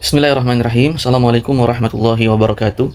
Bismillahirrahmanirrahim. Assalamualaikum warahmatullahi wabarakatuh.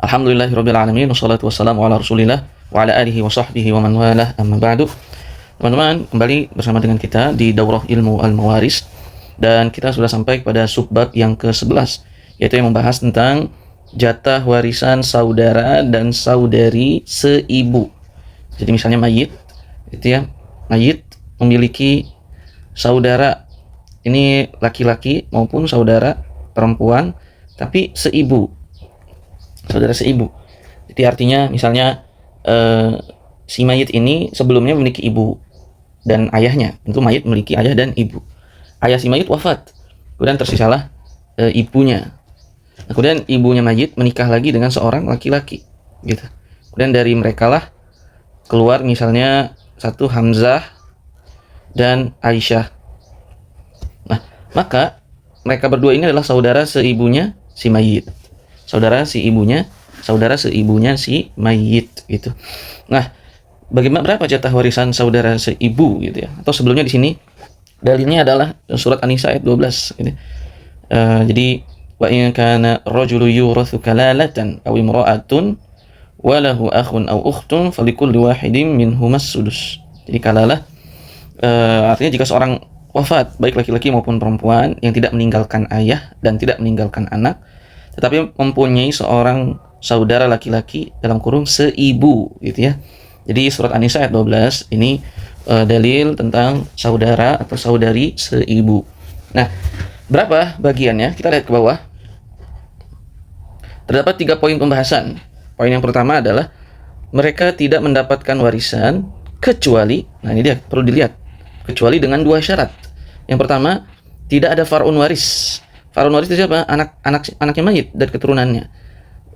Alhamdulillahirabbil alamin wassalatu wassalamu ala Rasulillah wa ala alihi wa sahbihi wa man walah amma ba'du. Teman-teman, kembali bersama dengan kita di Daurah Ilmu Al-Mawaris dan kita sudah sampai kepada subbab yang ke-11, yaitu yang membahas tentang jatah warisan saudara dan saudari seibu. Jadi misalnya mayit, itu ya, mayit memiliki saudara, ini laki-laki maupun saudara perempuan tapi seibu, saudara seibu. Jadi artinya misalnya si mayit ini sebelumnya memiliki ibu dan ayahnya, tentu mayit memiliki ayah dan ibu. Ayah si mayit wafat, kemudian tersisalah ibunya. Nah, kemudian ibunya mayit menikah lagi dengan seorang laki-laki, gitu. Kemudian dari mereka lah keluar misalnya satu Hamzah dan Aisyah. Nah, maka mereka berdua ini adalah saudara seibunya si mayit. Saudara seibunya si mayit gitu. Nah, bagaimana berapa jatah warisan saudara seibu gitu ya? Atau sebelumnya di sini dalilnya adalah surat An-Nisa ayat 12 gitu. Jadi wa in kana rajulu yurathu kalalatan aw imra'atun wa lahu akhun aw ukhtun falikulli wahidin minhumas sudus. Jadi kalalah artinya jika seorang wafat, baik laki-laki maupun perempuan, yang tidak meninggalkan ayah dan tidak meninggalkan anak, tetapi mempunyai seorang saudara laki-laki dalam kurung seibu gitu ya. Jadi surat An-Nisa ayat 12 ini dalil tentang saudara atau saudari seibu. Nah, berapa bagiannya? Kita lihat ke bawah. Terdapat 3 poin pembahasan. Poin yang pertama adalah mereka tidak mendapatkan warisan kecuali, nah ini dia perlu dilihat, kecuali dengan 2 syarat. Yang pertama, tidak ada far'un waris. Far'un waris itu siapa? Anaknya mayit dan keturunannya.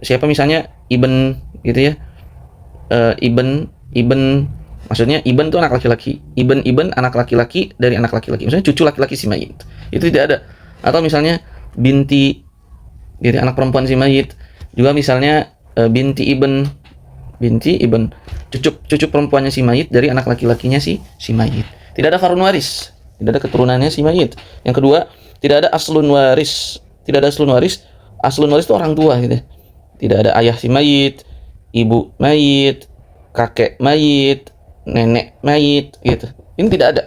Siapa misalnya ibn gitu ya. Ibn maksudnya ibn itu anak laki-laki. Ibn anak laki-laki dari anak laki-laki. Misalnya cucu laki-laki si mayit. Itu tidak ada. Atau misalnya binti dari anak perempuan si mayit. Juga misalnya binti ibn cucu perempuannya si mayit dari anak laki-lakinya si mayit. Tidak ada far'un waris, tidak ada keturunannya si mayit. Yang kedua, tidak ada aslun waris. Tidak ada aslun waris. Aslun waris itu orang tua gitu. Tidak ada ayah si mayit, ibu mayit, kakek mayit, nenek mayit gitu. Ini tidak ada.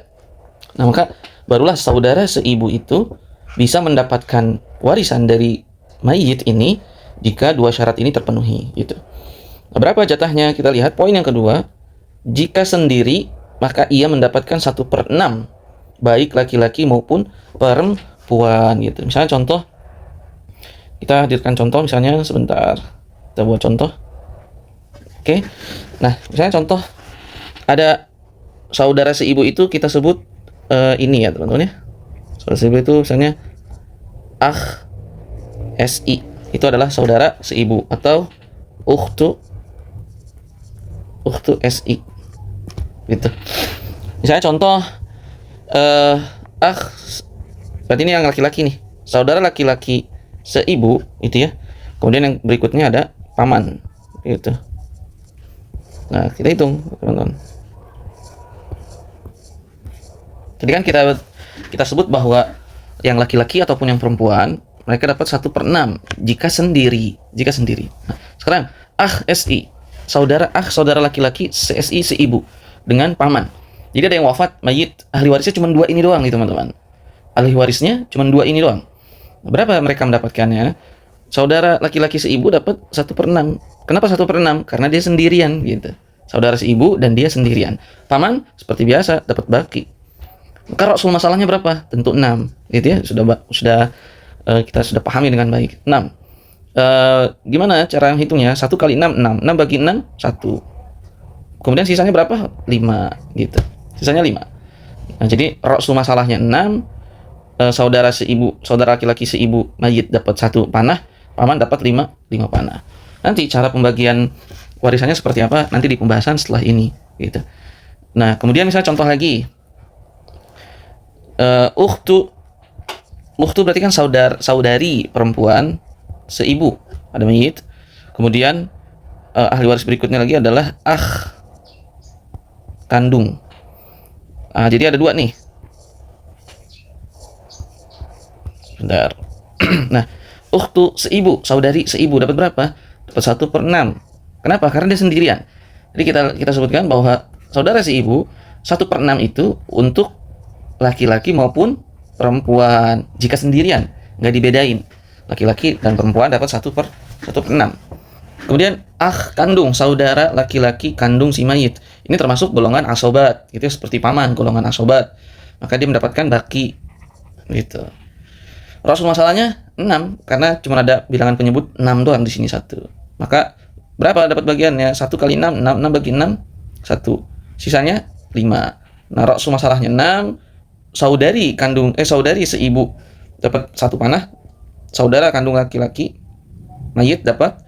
Nah, maka barulah saudara seibu itu bisa mendapatkan warisan dari mayit ini jika 2 syarat ini terpenuhi gitu. Nah, berapa jatahnya? Kita lihat poin yang kedua. Jika sendiri, maka ia mendapatkan 1/6, baik laki-laki maupun perempuan gitu. Misalnya contoh, kita hadirkan contoh misalnya sebentar. Kita buat contoh. Oke. Nah, misalnya contoh ada saudara seibu itu kita sebut ini ya, teman-teman ya. Saudara seibu itu misalnya akh SI. Itu adalah saudara seibu atau ukhtu SI. Gitu. Misalnya contoh berarti ini yang laki-laki nih, saudara laki-laki seibu itu ya. Kemudian yang berikutnya ada paman gitu. Nah, kita hitung teman-teman. Jadi kan kita sebut bahwa yang laki-laki ataupun yang perempuan mereka dapat 1/6 jika sendiri. Nah, sekarang SI, saudara laki-laki SI seibu dengan paman. Jadi ada yang wafat, mayit, ahli warisnya cuma 2 ini doang nih teman-teman. Ahli warisnya cuma 2 ini doang. Berapa mereka mendapatkannya? Saudara laki-laki seibu dapat 1/6. Kenapa 1/6? Karena dia sendirian gitu. Saudara seibu dan dia sendirian. Paman seperti biasa dapat baki. Maka rasul masalahnya berapa? Tentu 6. Gitu ya. Kita sudah pahami dengan baik. 6. Gimana cara hitungnya? 1 kali 6, 6. 6 bagi 6, 1. Kemudian sisanya berapa? 5 gitu. Sisanya 5. Nah, jadi rasul masalahnya 6. Saudara laki-laki seibu mayit dapat 1 panah, paman dapat 5 panah. Nanti cara pembagian warisannya seperti apa nanti di pembahasan setelah ini gitu. Nah, kemudian misalnya contoh lagi. Ukhtu berarti kan saudari perempuan seibu, ada mayit. Kemudian ahli waris berikutnya lagi adalah akh kandung. Jadi ada 2 nih. Bentar. Nah, ukhtu seibu, saudari seibu dapat berapa? Dapat 1/6. Kenapa? Karena dia sendirian. Jadi kita sebutkan bahwa saudara seibu 1/6 itu untuk laki-laki maupun perempuan. Jika sendirian, nggak dibedain. Laki-laki dan perempuan dapat 1/6. Kemudian kandung, saudara laki-laki kandung si mayit. Ini termasuk golongan asobat, itu seperti paman, golongan asobat. Maka dia mendapatkan baki, gitu. Rasul masalahnya 6, karena cuma ada bilangan penyebut 6 doang di sini 1. Maka berapa dapat bagiannya? 1 kali 6, 6 bagi 6, 1. Sisanya 5. Nah, rasul masalahnya 6, saudari seibu dapat 1 panah, saudara kandung laki-laki mayit dapat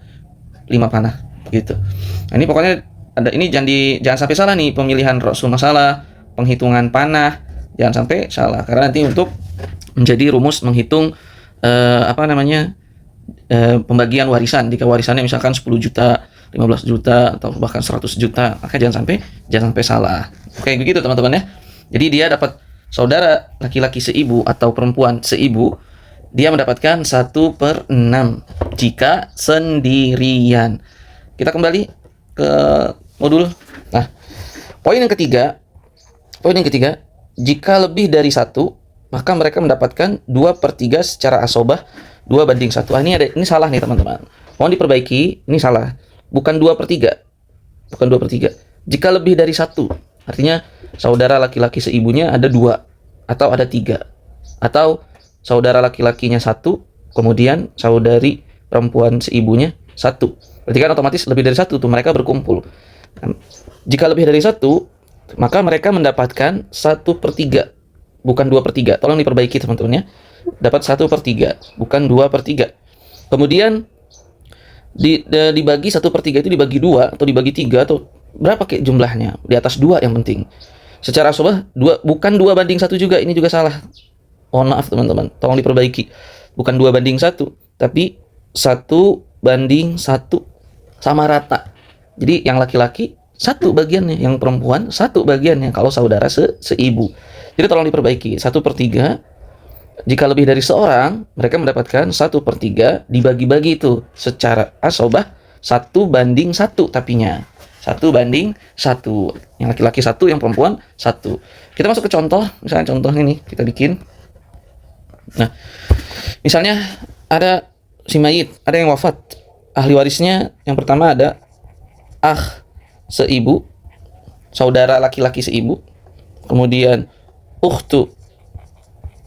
5 panah, gitu. Nah, ini pokoknya ada ini jangan sampai salah nih pemilihan rasul masalah, penghitungan panah, jangan sampai salah karena nanti untuk menjadi rumus menghitung pembagian warisan. Jika warisannya misalkan 10 juta, 15 juta atau bahkan 100 juta, maka jangan sampai salah. Oke, begitu teman-teman ya. Jadi dia dapat saudara laki-laki seibu atau perempuan seibu, dia mendapatkan 1/6 jika sendirian. Kita kembali ke modul. Nah, poin yang ketiga, jika lebih dari 1, maka mereka mendapatkan 2/3 secara asobah, 2/1. Ini salah nih teman-teman. Mohon diperbaiki, ini salah. Bukan 2/3. Jika lebih dari 1, artinya saudara laki-laki seibunya ada 2 atau ada 3. Atau saudara laki-lakinya 1, kemudian saudari perempuan seibunya 1. Berarti kan otomatis lebih dari 1 tuh mereka berkumpul. Jika lebih dari 1, maka mereka mendapatkan 1/3, bukan 2/3. Tolong diperbaiki teman-teman ya. Dapat 1/3, bukan 2/3. Kemudian dibagi 1/3 itu dibagi 2 atau dibagi 3 atau berapa kayak jumlahnya? Di atas 2 yang penting. Secara asobah 2, bukan 2/1 juga, ini juga salah. Mohon maaf teman-teman, tolong diperbaiki. Bukan 2/1, tapi 1/1 sama rata. Jadi yang laki-laki 1 bagiannya, yang perempuan 1 bagiannya kalau saudara seibu. Jadi tolong diperbaiki. 1/3 jika lebih dari seorang, mereka mendapatkan 1/3 dibagi-bagi itu secara asobah 1/1 tapinya. 1/1. Yang laki-laki 1, yang perempuan 1. Kita masuk ke contoh. Misalnya contoh ini kita bikin. Nah, misalnya ada si mayit, ada yang wafat. Ahli warisnya yang pertama ada seibu, saudara laki-laki seibu. Kemudian ukhtu,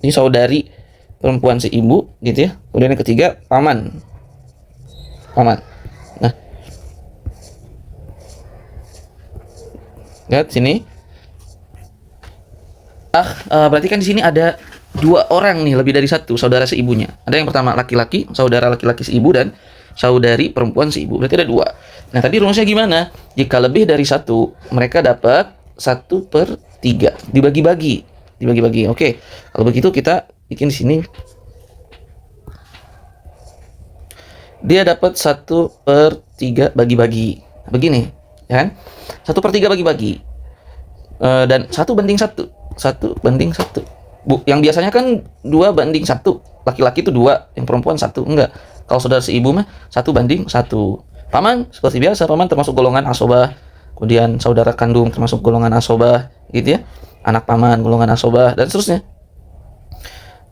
ini saudari perempuan seibu, gitu ya. Kemudian yang ketiga paman. Nah, lihat sini. Berarti kan di sini ada 2 orang nih, lebih dari 1 saudara seibunya. Ada yang pertama laki-laki, saudara laki-laki seibu, dan saudari perempuan seibu. Berarti ada 2. Nah, tadi rumusnya gimana? Jika lebih dari 1, mereka dapat 1/3 dibagi-bagi. Oke. Kalau begitu kita bikin di sini. Dia dapat 1/3 bagi-bagi. Begini, ya kan? 1/3 bagi-bagi. Dan 1/1. 1/1. Yang biasanya kan 2/1. Laki-laki itu 2, yang perempuan 1. Enggak. Kalau saudara seibu mah 1/1. Paman seperti biasa, paman termasuk golongan asobah. Kemudian saudara kandung termasuk golongan asobah, gitu ya. Anak paman golongan asobah dan seterusnya.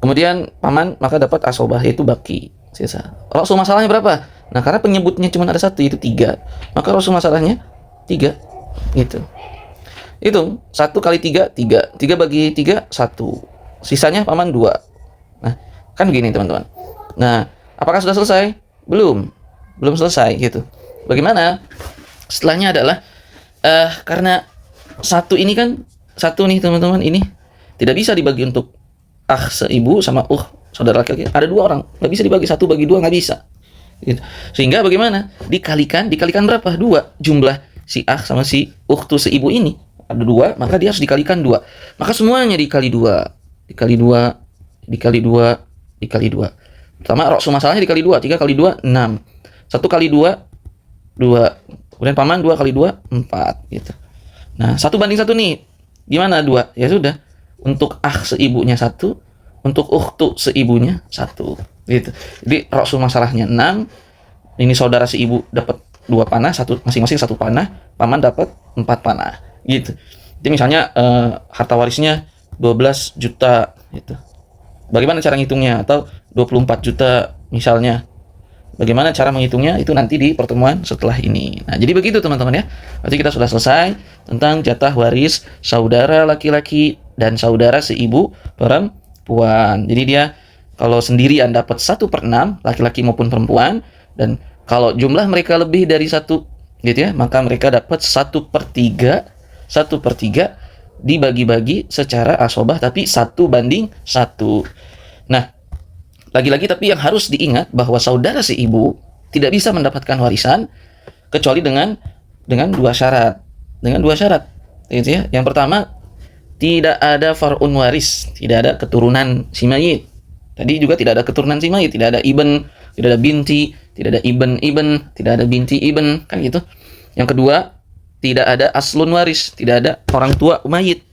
Kemudian paman maka dapat asobah, yaitu baki. Sisa. Rasul masalahnya berapa? Nah, karena penyebutnya cuma ada 1, itu 3. Maka rasul masalahnya 3. Gitu. Hitung 1 kali 3, 3. 3 bagi 3, 1. Sisanya paman 2. Nah, kan begini teman-teman. Nah, apakah sudah selesai? Belum selesai gitu. Bagaimana? Setelahnya adalah karena 1 ini kan 1 nih teman-teman, ini tidak bisa dibagi untuk seibu sama saudara laki-laki. Ada 2 orang, nggak bisa dibagi 1 bagi 2, nggak bisa. Gitu. Sehingga bagaimana? Dikalikan berapa? 2. Jumlah si sama si ukhtu seibu ini ada 2, maka dia harus dikalikan 2. Maka semuanya dikali 2. Pertama rasul masalahnya dikali 2. 3 kali 2, 6. 1 kali 2, 2. Kemudian paman 2 kali 2, 4 gitu. Nah, 1/1 nih. Gimana 2? Ya sudah. Untuk seibunya 1, untuk ukhtu seibunya 1. gitu. Jadi rasul masalahnya 6, ini saudara si ibu dapat 2 panah, masing-masing 1 panah, paman dapat 4 panah gitu. Jadi misalnya harta warisnya 12 juta gitu. Bagaimana cara ngitungnya? Atau 24 juta misalnya. Bagaimana cara menghitungnya? Itu nanti di pertemuan setelah ini. Nah, jadi begitu teman-teman ya. Berarti kita sudah selesai tentang jatah waris saudara laki-laki dan saudara seibu perempuan. Jadi dia kalau sendirian dapat 1/6, laki-laki maupun perempuan. Dan kalau jumlah mereka lebih dari 1 gitu ya, maka mereka dapat 1/3. 1/3 dibagi-bagi secara asobah, tapi 1/1. Nah, lagi-lagi tapi yang harus diingat bahwa saudara si ibu tidak bisa mendapatkan warisan kecuali dengan 2 syarat. Dengan 2 syarat. Gitu ya. Yang pertama, tidak ada far'un waris, tidak ada keturunan si mayit. Tadi juga tidak ada keturunan si mayit, tidak ada ibn, tidak ada binti, tidak ada ibn, tidak ada binti ibn, kan gitu. Yang kedua, tidak ada aslun waris, tidak ada orang tua mayit.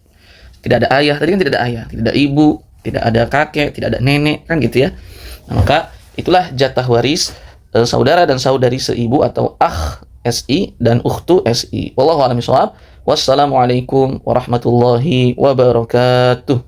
Tidak ada ayah, tadi kan tidak ada ayah, tidak ada ibu, tidak ada kakek, tidak ada nenek, kan gitu ya. Nah, maka itulah jatah waris saudara dan saudari seibu atau akh SI dan ukhtu SI. Wallahu a'lam bishawab. Wassalamualaikum warahmatullahi wabarakatuh.